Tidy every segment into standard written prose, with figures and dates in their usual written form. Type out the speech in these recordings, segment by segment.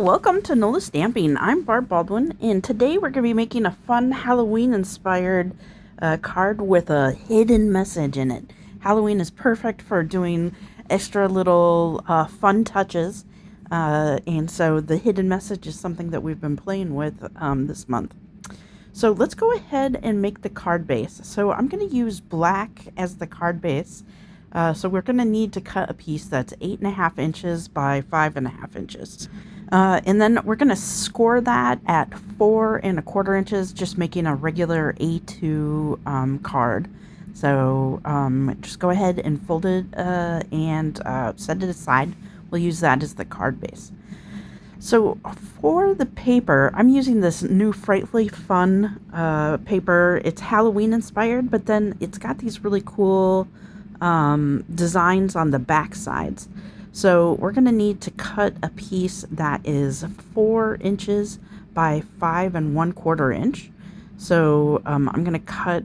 welcome to NOLA Stamping. I'm Barb Baldwin, and today we're going to be making a fun Halloween-inspired card with a hidden message in it. Halloween is perfect for doing extra little fun touches, and so the hidden message is something that we've been playing with this month. So let's go ahead and make the card base. So I'm going to use black as the card base. So we're going to need to cut a piece that's 8.5 inches by 5.5 inches. And then we're going to score that at 4.25 inches, just making a regular A2 card. So just go ahead and fold it and set it aside. We'll use that as the card base. So for the paper, I'm using this new Frightfully Fun paper. It's Halloween inspired, but then it's got these really cool designs on the back sides. So we're going to need to cut a piece that is 4 inches by 5.25 inch. So I'm going to cut,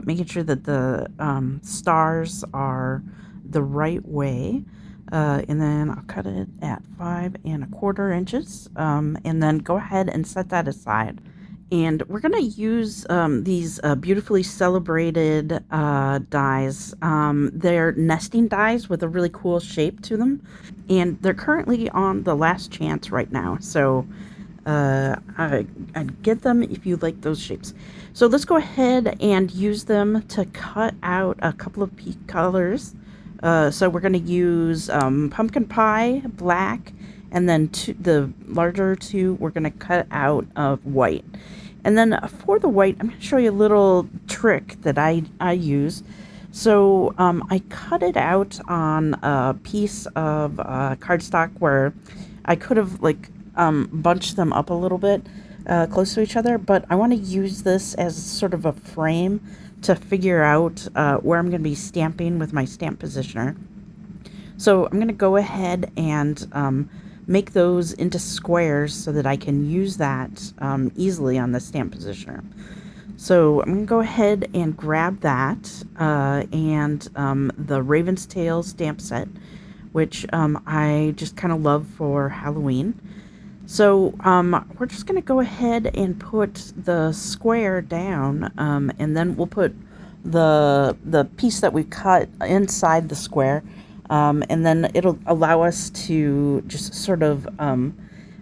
making sure that the stars are the right way. And then I'll cut it at 5.25 inches. And then go ahead and set that aside. And we're going to use these beautifully celebrated dies. They're nesting dies with a really cool shape to them. And they're currently on the last chance right now. So I'd get them if you like those shapes. So let's go ahead and use them to cut out a couple of colors. So we're going to use pumpkin pie, black, and then the larger two we're going to cut out of white. And then for the white, I'm going to show you a little trick that I use. So I cut it out on a piece of cardstock where I could have bunched them up a little bit close to each other, but I want to use this as sort of a frame to figure out where I'm going to be stamping with my stamp positioner. So I'm going to go ahead and make those into squares so that I can use that easily on the stamp positioner. So I'm going to go ahead and grab that and the Raven's Tail stamp set, which I just kind of love for Halloween. So we're just going to go ahead and put the square down, and then we'll put the piece that we cut inside the square, and then it'll allow us to just sort of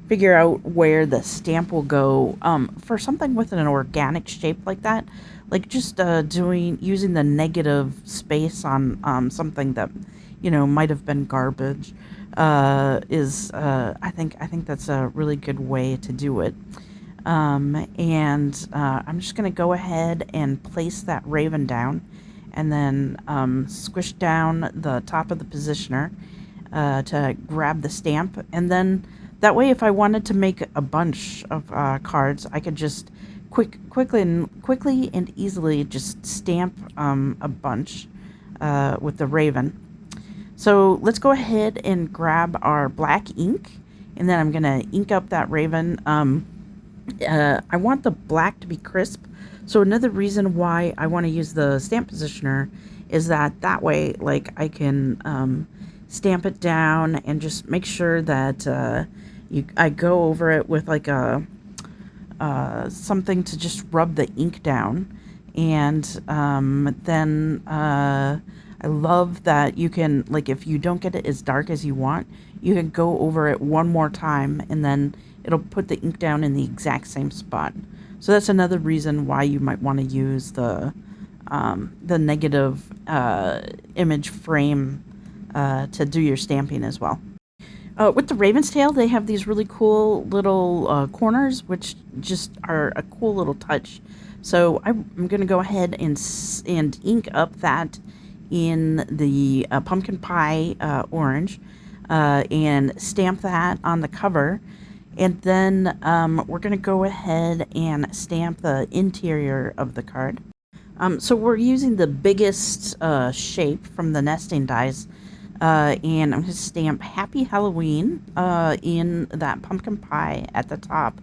figure out where the stamp will go for something with an organic shape like that. Like just using the negative space on something that might have been garbage. I think that's a really good way to do it. And I'm just going to go ahead and place that raven down, and then squish down the top of the positioner to grab the stamp. And then that way, if I wanted to make a bunch of cards, I could just quickly and easily just stamp a bunch with the raven. So let's go ahead and grab our black ink, and then I'm going to ink up that raven. I want the black to be crisp. So another reason why I want to use the stamp positioner is that way, I can stamp it down and just make sure that I go over it with something to just rub the ink down. And then I love that you can, if you don't get it as dark as you want, you can go over it one more time, and then it'll put the ink down in the exact same spot. So that's another reason why you might want to use the negative image frame to do your stamping as well. With the Raven's Tail, they have these really cool little corners, which just are a cool little touch. So I'm going to go ahead and ink up that in the pumpkin pie orange and stamp that on the cover. And then we're going to go ahead and stamp the interior of the card. So we're using the biggest shape from the nesting dies, and I'm going to stamp Happy Halloween in that pumpkin pie at the top.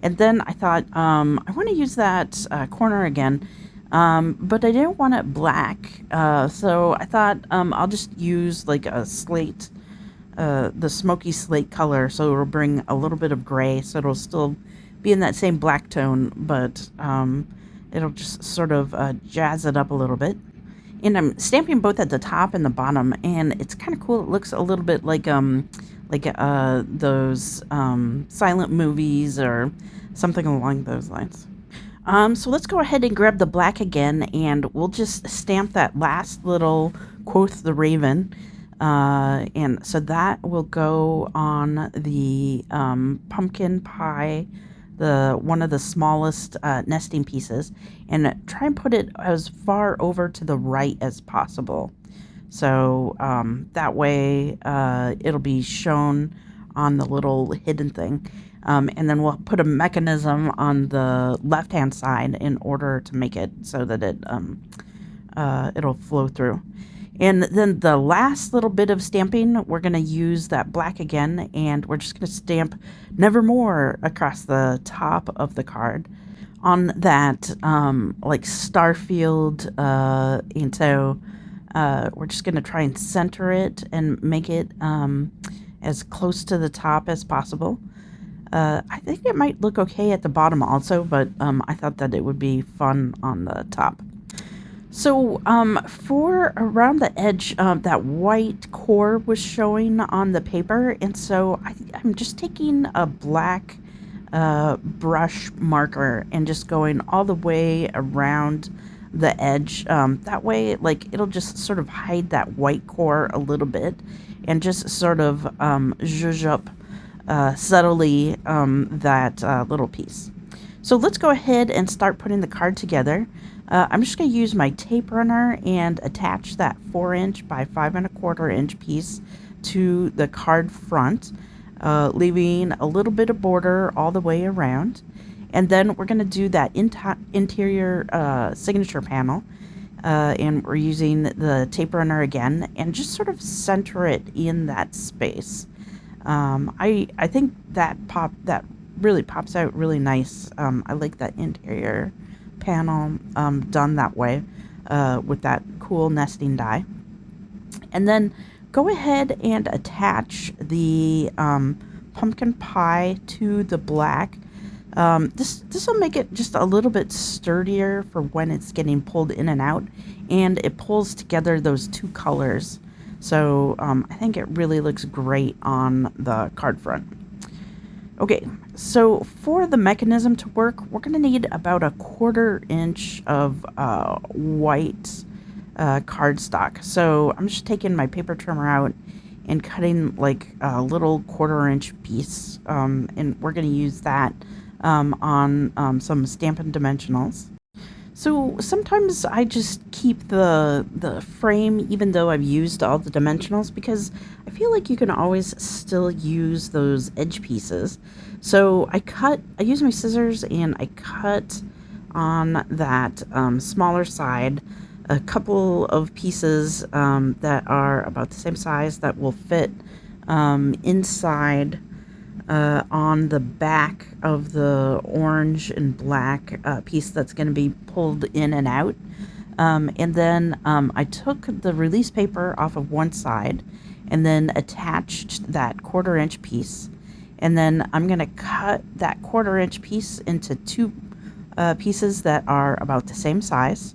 And then I thought I want to use that corner again, but I didn't want it black, so I thought I'll just use a slate the smoky slate color, so it'll bring a little bit of gray, so it'll still be in that same black tone, but it'll just sort of jazz it up a little bit. And I'm stamping both at the top and the bottom, and it's kind of cool. It looks a little bit like those silent movies or something along those lines. So let's go ahead and grab the black again, and we'll just stamp that last little Quoth the Raven. And so that will go on the pumpkin pie, one of the smallest nesting pieces, and try and put it as far over to the right as possible. So that way it'll be shown on the little hidden thing. And then we'll put a mechanism on the left-hand side in order to make it so that it'll flow through. And then the last little bit of stamping, we're going to use that black again, and we're just going to stamp Nevermore across the top of the card on that like starfield. And so we're just going to try and center it and make it as close to the top as possible. I think it might look okay at the bottom also, but I thought that it would be fun on the top. So for around the edge, that white core was showing on the paper, and so I'm just taking a black brush marker and just going all the way around the edge. That way, like, it'll just sort of hide that white core a little bit and just sort of zhuzh up subtly that little piece. So let's go ahead and start putting the card together. I'm just going to use my tape runner and attach that 4" by 5 1/4" piece to the card front, leaving a little bit of border all the way around. And then we're going to do that interior signature panel, and we're using the tape runner again and just sort of center it in that space. I think that really pops out really nice. I like that interior panel done that way with that cool nesting die. And then go ahead and attach the pumpkin pie to the black. This will make it just a little bit sturdier for when it's getting pulled in and out, and it pulls together those two colors. So I think it really looks great on the card front. Okay, so for the mechanism to work, we're going to need about 1/4 inch of white cardstock. So I'm just taking my paper trimmer out and cutting like a little 1/4 inch piece, and we're going to use that on some Stampin' Dimensionals. So sometimes I just keep the frame even though I've used all the dimensionals, because I feel like you can always still use those edge pieces. So I use my scissors and I cut on that smaller side a couple of pieces that are about the same size that will fit inside on the back of the orange and black piece that's going to be pulled in and out. And then I took the release paper off of one side and then attached that 1/4 inch piece. And then I'm going to cut that 1/4 inch piece into two pieces that are about the same size.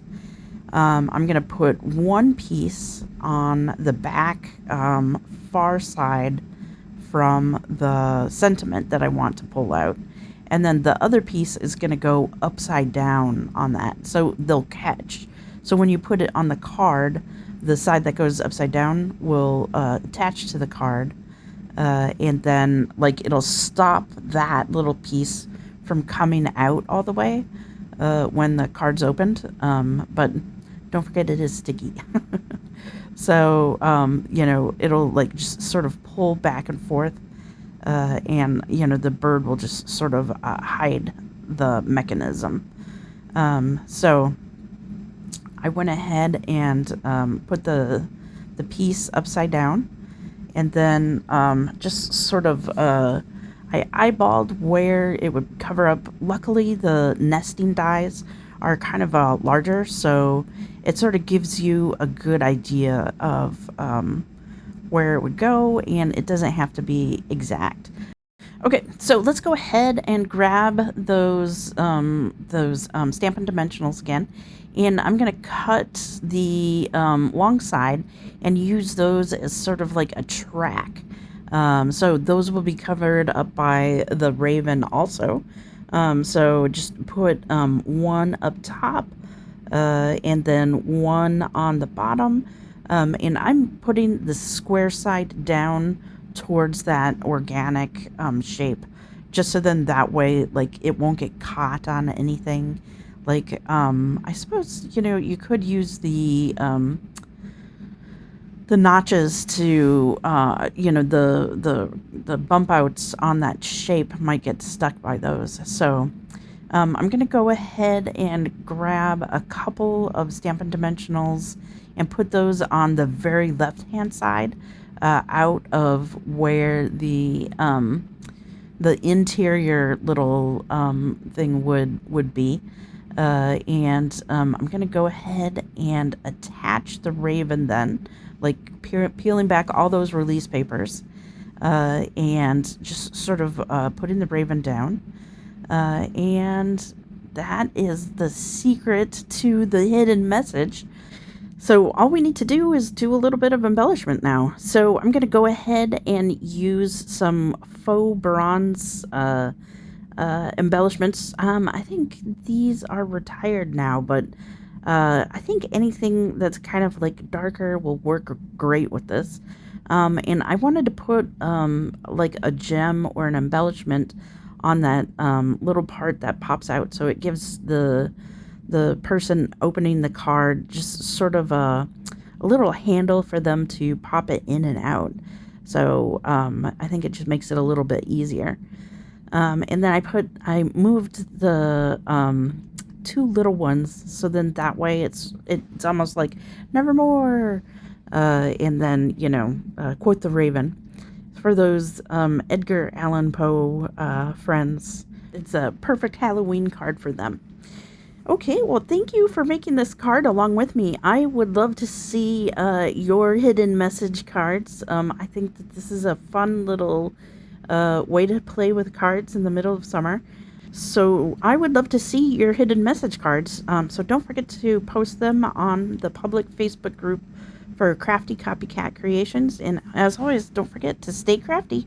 I'm going to put one piece on the back far side from the sentiment that I want to pull out, and then the other piece is going to go upside down on that, so they'll catch. So when you put it on the card, the side that goes upside down will attach to the card, and then like it'll stop that little piece from coming out all the way when the card's opened, but don't forget it is sticky. So, it'll like just sort of pull back and forth, and, the bird will just sort of hide the mechanism. So I went ahead and put the piece upside down, and then just sort of I eyeballed where it would cover up. Luckily, the nesting dies are kind of larger, so it sort of gives you a good idea of where it would go, and it doesn't have to be exact. Okay, so let's go ahead and grab those Stampin' Dimensionals again, and I'm gonna cut the long side and use those as sort of like a track. So those will be covered up by the raven also. So just put one up top, and then one on the bottom, and I'm putting the square side down towards that organic shape, just so then that way like it won't get caught on anything. Like I suppose you could use the notches to the bump outs on that shape might get stuck by those. So I'm gonna go ahead and grab a couple of Stampin' Dimensionals and put those on the very left hand side, out of where the interior little thing would be. And I'm gonna go ahead and attach the raven then, like peeling back all those release papers, and just sort of putting the raven down. And that is the secret to the hidden message. So all we need to do is do a little bit of embellishment now. So I'm going to go ahead and use some faux bronze embellishments. I think these are retired now, but I think anything that's kind of like darker will work great with this. And I wanted to put like a gem or an embellishment on that little part that pops out, so it gives the person opening the card just sort of a little handle for them to pop it in and out. So I think it just makes it a little bit easier. And then I moved the two little ones, so then that way it's almost like nevermore. And then Quoth the Raven, for those Edgar Allan Poe friends. It's a perfect Halloween card for them. Okay, well, thank you for making this card along with me. I would love to see your hidden message cards. I think that this is a fun little way to play with cards in the middle of summer. So I would love to see your hidden message cards. So don't forget to post them on the public Facebook group for Crafty Copycat Creations. And as always, don't forget to stay crafty.